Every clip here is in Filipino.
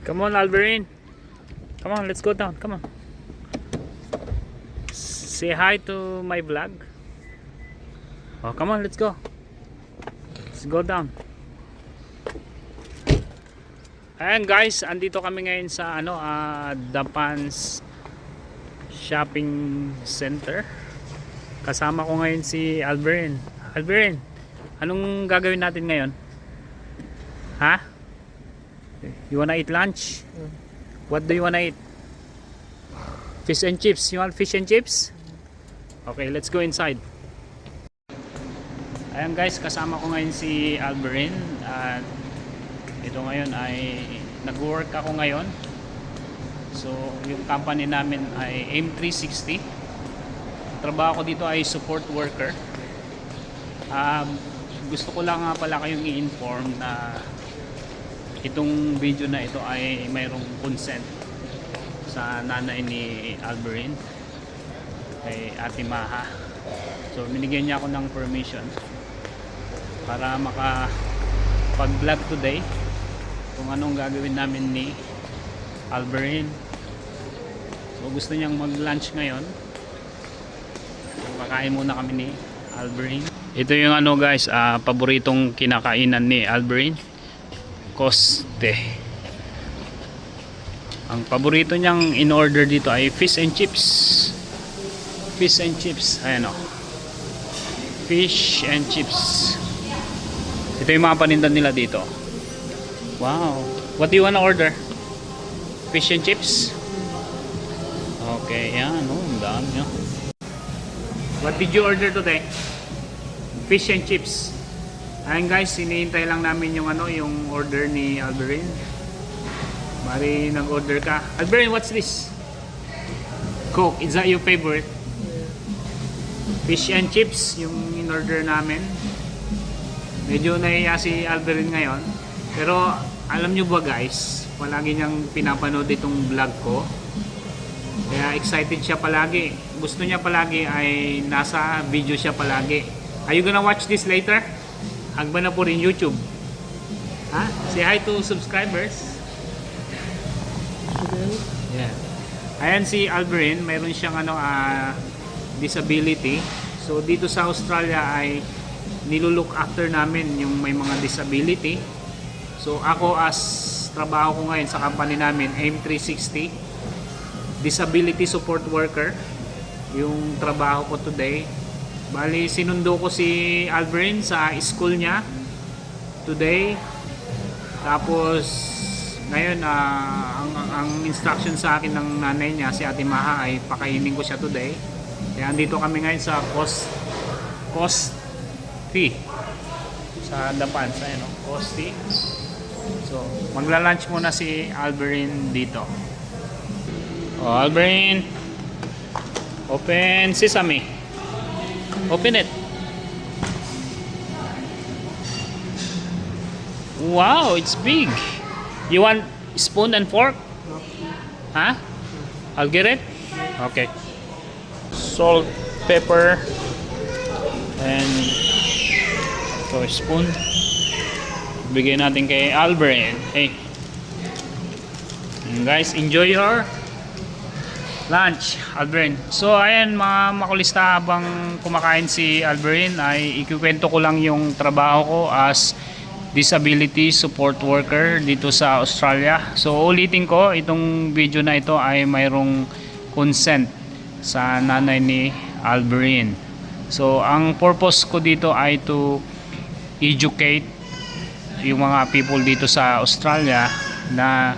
Come on, Alberine. Come on, let's go down. Come on. Say hi to my vlog. Oh, come on, let's go. Let's go down. Ayan guys, andito kami ngayon sa Dapans Shopping Center. Kasama ko ngayon si Alberine. Alberine, anong gagawin natin ngayon? Ha? You wanna eat lunch? What do you wanna eat? Fish and chips. You want fish and chips? Okay, let's go inside. Ayan guys, kasama ko ngayon si Alberine. At ito ngayon ay nag-work ako ngayon. So yung company namin ay AIM360. Trabaho ko dito ay support worker. Gusto ko lang nga pala kayong i-inform na itong video na ito ay mayroong consent sa nanay ni Alberine, kay Ate Maha. So binigyan niya ako ng permission para makapag-vlog today kung anong gagawin namin ni Alberine. So gusto niyang mag-lunch ngayon. So kakain muna kami ni Alberine. Ito yung guys, paboritong kinakainan ni Alberine, Koste. Ang paborito niyang in-order dito ay fish and chips. Fish and chips, ayan o. Fish and chips. Ito yung mga panindan nila dito. Wow. What do you wanna order? Fish and chips? Okay, yan. Oh, ang dami nyo. What did you order today? Fish and chips. Ayun guys, hinihintay lang namin yung yung order ni Alberine. Mari nag-order ka. Alberine, what's this? Coke. Is that your favorite? Fish and chips yung in-order namin. Medyo nahiya si Alberine ngayon. Pero alam nyo ba guys, palagi niyang pinapanood itong vlog ko. Kaya excited siya palagi. Gusto niya palagi ay nasa video siya palagi. Are you gonna watch this later? Agba na po rin YouTube. Ha? Say hi to subscribers. Yeah. Ayan si Alberine, mayroon siyang disability. So dito sa Australia ay nilulook after namin yung may mga disability. So ako as trabaho ko ngayon sa company namin, AIM360, disability support worker, yung trabaho ko today. Bali, sinundo ko si Alberine sa school niya today. Tapos ngayon ang instruction sa akin ng nanay niya, si Ate Maha, ay pakainin ko siya today. Kaya andito kami ngayon sa Kosti sa Dapans, ayun, Kosti. So magla-lunch muna si Alberine dito. Oh, Alberine, open sesame. Open it. Wow, it's big. You want spoon and fork? Huh? I'll get it. Okay. Salt, pepper, and so spoon. Bigay natin kay Alberine. Hey. And guys, enjoy your lunch, Alberine. So ayan mga makulista, habang kumakain si Alberine ay ikikwento ko lang yung trabaho ko as disability support worker dito sa Australia. So ulitin ko, itong video na ito ay mayroong consent sa nanay ni Alberine. So ang purpose ko dito ay to educate yung mga people dito sa Australia, na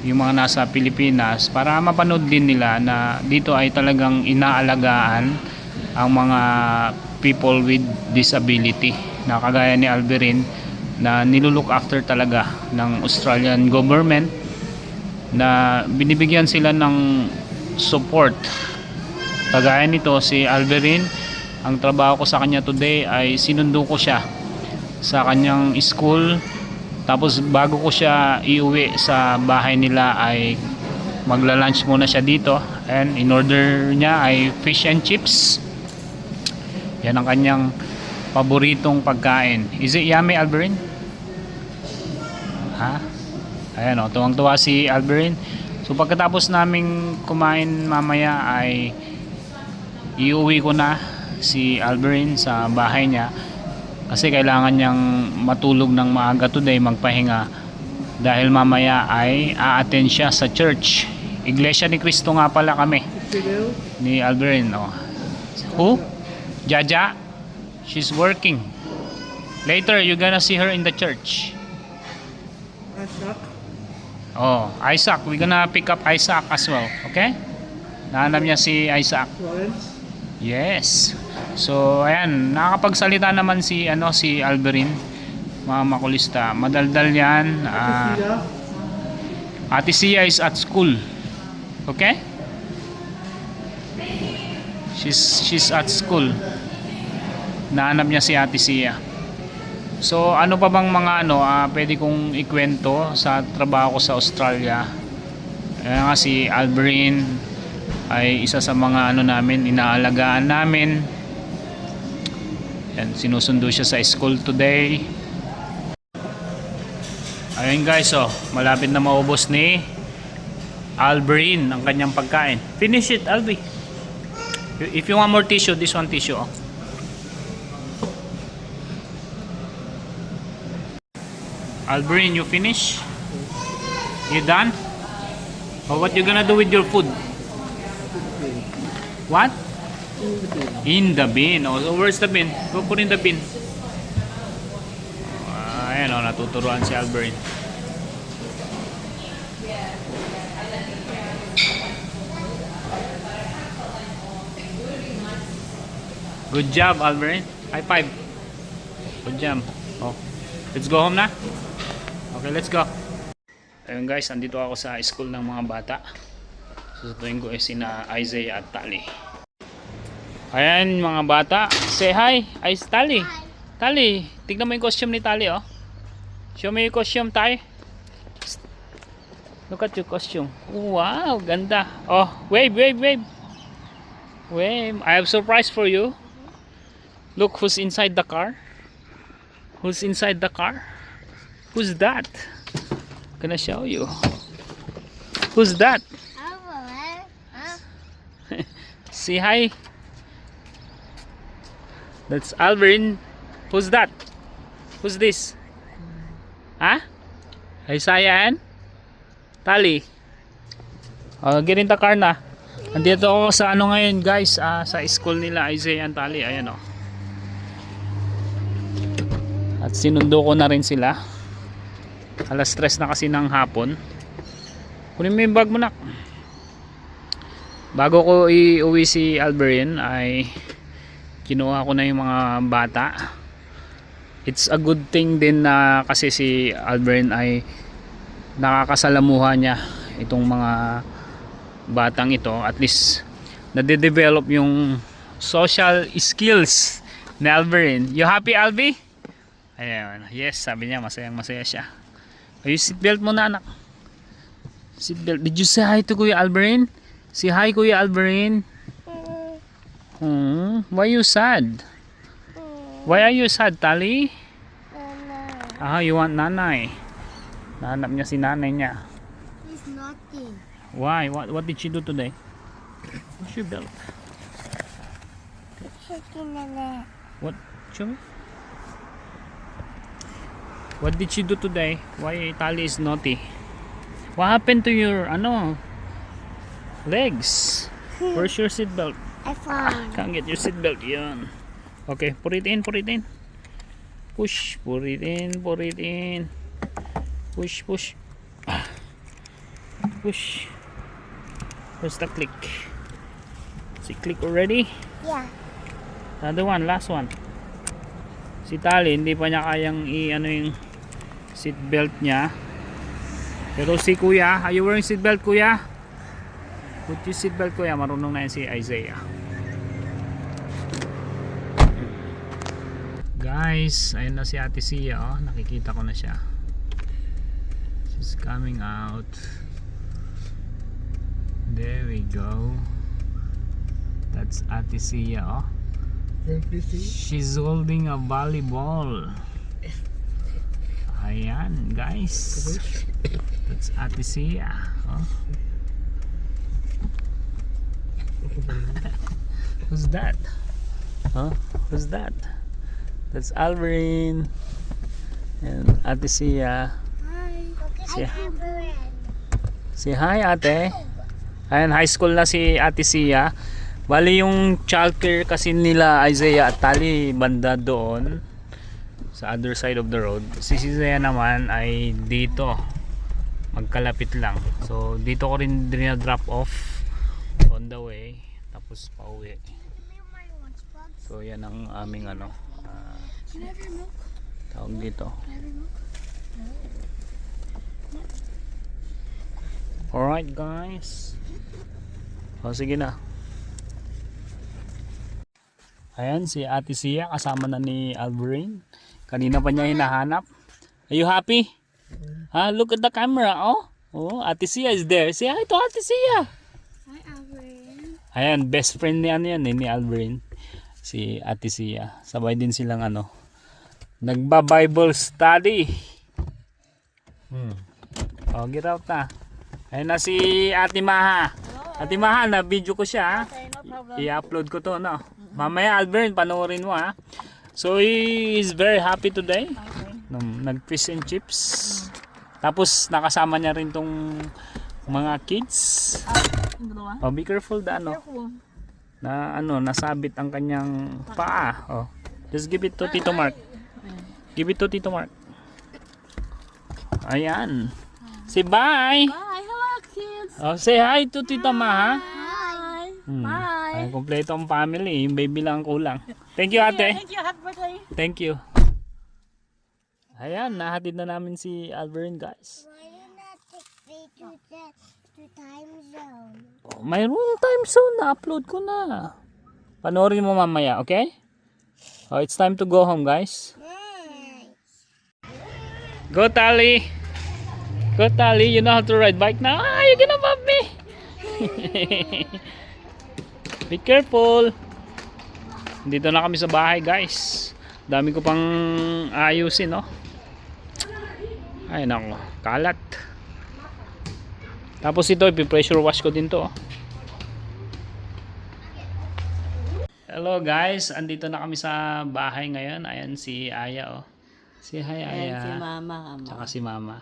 yung mga nasa Pilipinas, para mapanood din nila na dito ay talagang inaalagaan ang mga people with disability, na kagaya ni Alberine, na nilulook after talaga ng Australian government, na binibigyan sila ng support. Kagaya nito si Alberine, ang trabaho ko sa kanya today ay sinundo ko siya sa kanyang school. Tapos bago ko siya iuwi sa bahay nila ay magla-lunch muna siya dito, and in order niya ay fish and chips. Yan ang kanyang paboritong pagkain. Is it yummy, Alberine? Ha? Ayan o, tuwang-tuwa si Alberin. So pagkatapos naming kumain mamaya ay iuwi ko na si Alberin sa bahay niya kasi kailangan niyang matulog ng maaga today, magpahinga dahil mamaya ay a-attend siya sa church. Iglesia ni Cristo nga pala kami ni Alberin. Oh. Who? Jaja? She's working. Later you're gonna see her in the church. Isaac. Oh, Isaac. We're gonna pick up Isaac as well. Okay? Nahanap niya si Isaac. Lawrence. Yes. So, ayan, nakakapagsalita naman si Alberin, mga makulista. Madaldal 'yan. Sila. Ate Sia is at school. Okay? She's at school. Nahanap niya si Ate Sia. So, ano pa bang mga pwede kong ikwento sa trabaho ko sa Australia? Ayan nga, si Alberin ay isa sa mga namin, inaalagaan namin. Yan, sinusundo siya sa school today. Ayun guys, malapit na maubos ni Alberin ang kanyang pagkain. Finish it, Albi. If you want more tissue, this one tissue. Alberin, you finish? You done? Or what you gonna do with your food? What? In the bin. Oh, so where's the bin? Go put in the bin. Ayan natuturuan si Alberin. Good job, Alberin. High five. Good job. Oh, let's go home na. Okay, let's go. Ayun guys, andito ako sa school ng mga bata. Susutuin ko sina Isaiah at Tali. Ayan mga bata. Say hi. Ay, Tali. Tali, tignan mo yung costume ni Tali, oh. Show me yung costume, Tay. Look at your costume. Wow, ganda. Oh, wave, wave, wave. Wave. I have surprise for you. Look who's inside the car. Who's inside the car? Who's that? I'm gonna show you. Who's that? Say hi. That's Alberin. Who's that? Who's this? Huh? Isaiah and Tali. Get in the car na. Andito ako sa ngayon guys, sa school nila Isaiah and Tali. Ayan At sinundo ko na rin sila. Alas 3 na kasi ng hapon. Kunin mo yung bag mo, nak. Bago ko iuwi si Alberin ay kinuha ko na yung mga bata. It's a good thing din na kasi si Alberin ay nakakasalamuha niya itong mga batang ito. At least nade-develop yung social skills ni Alberin. You happy, Albi? Ayan, yes, sabi niya masayang masaya siya. Ay, seatbelt mo na, anak. Seatbelt. Did you say hi to Kuya Alberin? Say hi, Kuya Alberin. Why you sad? Why are you sad, Tali? You want nanay. Nahanap niya si nanay niya. He's naughty. Why? What did she do today? What's your belt? What? Show me. What did she do today? Why Tali is naughty? What happened to your legs? Where's your seatbelt? I found. Can't get your seatbelt. Yan. Okay, put it in, put it in. Push, put it in, put it in. Push, push. Push. Where's the click? Is it click already? Yeah. Another one, last one. Si Tali, hindi pa niya kayang yung seatbelt niya. Pero si Kuya, are you wearing seatbelt, Kuya? Put your seatbelt, Kuya. Marunong na yan si Isaiah. Guys, ayun na si Ate Sia, nakikita ko na siya. She's coming out. There we go. That's Ate Sia, She's holding a volleyball. Ayan, guys. Ate Sia. Oh. Who's that? Huh? Who's that? That's Alvin. And Ate Sia. Hi. Say, Alvin. say hi, ate. Ayan, high school na si Ate Sia. Bali yung childcare kasi nila Isaiah at Tali banda doon sa other side of the road. Si Isaiah naman ay dito. Magkalapit lang. So dito ko rin drop off on the way. Tapos pauwi. So yan ang aming ano. Can I have your milk? Tawag dito. Can I have your milk? Alright guys. O sige na. Ayan si Ate Sia kasama na ni Alvin. Kanina pa niya hinahanap. Are you happy? Look at the camera. Oh, Ate Sia is there. Say hi to Ate Sia. Hi, Alvin. Ayan, best friend ni ni Alvin. Si Ate Sia. Sabay din silang nagba-Bible study. Oh, get out na. Ayan na si Ate Maha. Ate Maha, na video ko siya. Okay, no problem. I-upload ko to, no? Mamaya, Alvin, panoorin mo, ha? So, he is very happy today. Okay. Nag-fish and chips. Tapos, nakasama niya rin tong mga kids. Yung dalawa. Oh, be careful Careful. na nasabit ang kanyang paa. Oh. Just give it to Tito Mark. Give it to Tito Mark. Ayan. Say bye. Bye. Hello, kids. Oh, say hi to Tita Maha. Hi. Ay, kompleto ang family. Yung baby lang ang kulang. Thank you, ate. Thank you. Happy birthday. Thank you. Ayan, nahatid na namin si Alvin, guys. Why you not take me to time zone? Oh, mayroong time zone na. Upload ko na. Panoorin mo mamaya, okay? Oh, it's time to go home, guys. Go, Tali. Go, Tali. You know how to ride bike now. You're gonna bump me. Be careful. Dito na kami sa bahay, guys. Dami ko pang ayusin, no? Ay, nako. Kalat. Tapos ito, ipi-pressure wash ko din to. Hello, guys. Andito na kami sa bahay ngayon. Ayan si Aya, oh. Si hi, Aya. Ayan si Mama. Tsaka si Mama.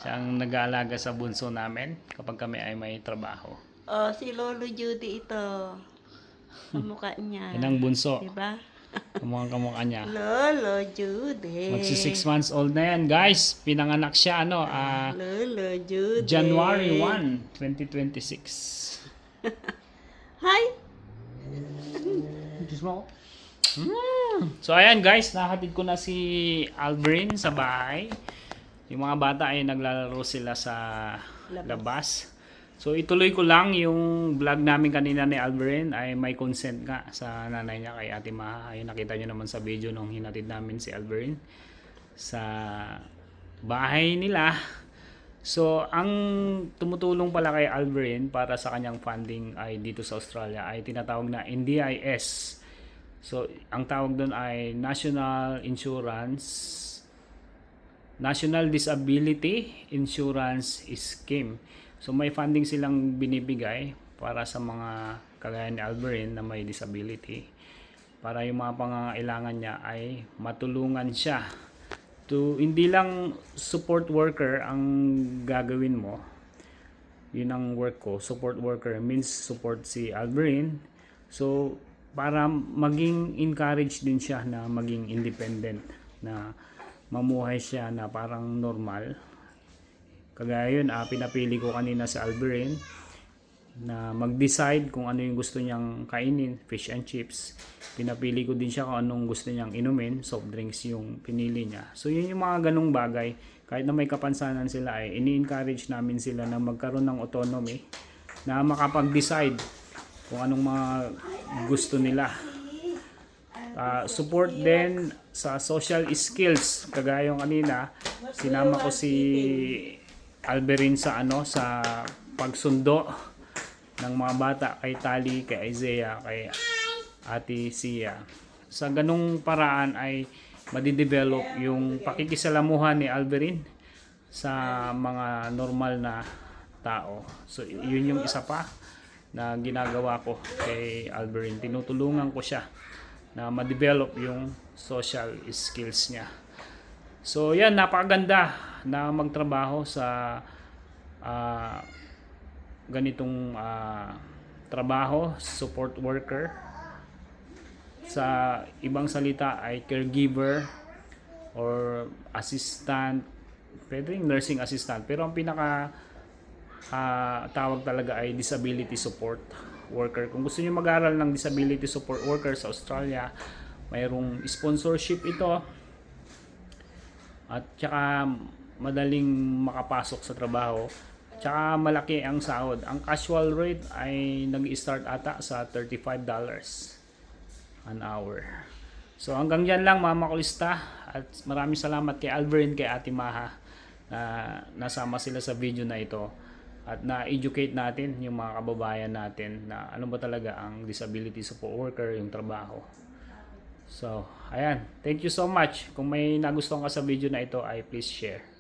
Siya ang nag-aalaga sa bunso namin kapag kami ay may trabaho. Oh, si Lolo Judy ito. Kamukha niya. Yan ang bunso. Diba? Kamukha niya. Lolo Judy. Magsi 6 months old na yan, guys. Pinanganak siya, Lolo Judy. January 1, 2026. Hi. So, ayan, guys. Nahatid ko na si Alvin sa bahay. Yung mga bata ay naglalaro sila sa labas. So ituloy ko lang yung vlog namin kanina ni Alvin ay may consent nga sa nanay niya kay Ate Maha. Ayun, nakita nyo naman sa video nung hinatid namin si Alvin sa bahay nila. So ang tumutulong pala kay Alvin para sa kanyang funding ay dito sa Australia ay tinatawag na NDIS. So ang tawag doon ay National Disability Insurance Scheme. So may funding silang binibigay para sa mga kagaya ni Alvin na may disability. Para yung mga pangangailangan niya ay matulungan siya. Hindi lang support worker ang gagawin mo. Yun ang work ko. Support worker means support si Alvin. So para maging encourage din siya na maging independent, na mamuhay siya na parang normal. Kagaya yun, pinapili ko kanina si Alvin na mag-decide kung ano yung gusto niyang kainin, fish and chips. Pinapili ko din siya kung anong gusto niyang inumin, soft drinks yung pinili niya. So yun yung mga ganong bagay. Kahit na may kapansanan sila ay ini-encourage namin sila na magkaroon ng autonomy, na makapag-decide kung anong mga gusto nila. Support din sa social skills. Kagaya yung kanina, sinama ko si Alvin sa sa pagsundo ng mga bata kay Tali, kay Isaiah, kay Ate Sia. Sa ganung paraan ay madidevelop yung pakikisalamuhan ni Alvin sa mga normal na tao. So yun yung isa pa na ginagawa ko kay Alberin. Tinutulungan ko siya na ma-develop yung social skills niya. So yan, napakaganda na magtrabaho sa ganitong trabaho, support worker. Sa ibang salita ay caregiver or assistant, pwede rin nursing assistant, pero ang pinaka tawag talaga ay disability support worker. Kung gusto niyo mag-aral ng disability support worker sa Australia, mayroong sponsorship ito at saka madaling makapasok sa trabaho, tsaka malaki ang sahod. Ang casual rate ay nag-start ata sa $35 an hour. So hanggang dyan lang mga makulista, at maraming salamat kay Alberin, kay Ate Maha na nasama sila sa video na ito at na-educate natin yung mga kababayan natin na ano ba talaga ang disability support worker, yung trabaho. So ayan, thank you so much. Kung may nagustuhan ka sa video na ito ay please share.